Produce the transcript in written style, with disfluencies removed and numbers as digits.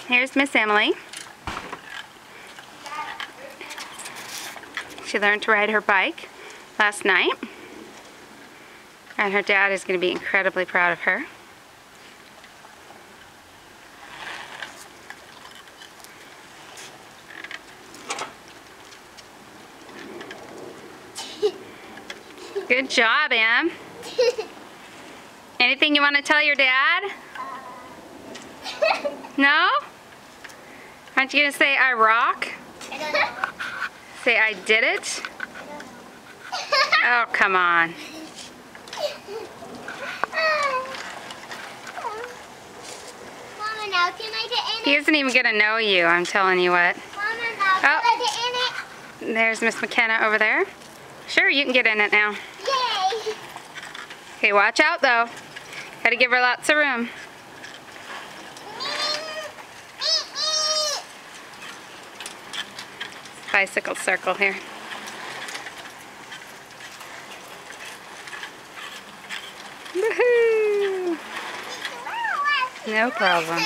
Here's Miss Emily. She learned to ride her bike last night. And her dad is going to be incredibly proud of her. Good job, Em. Anything you want to tell your dad? No? Aren't you going to say, I rock? Say, I did it? Oh, come on. Mama, now can I get in it? He isn't even going to know you, I'm telling you what. Mama, now can I get in it? There's Miss McKenna over there. Sure, you can get in it now. Yay! Okay, watch out though. Gotta give her lots of room. Bicycle circle here. Woohoo! No problem.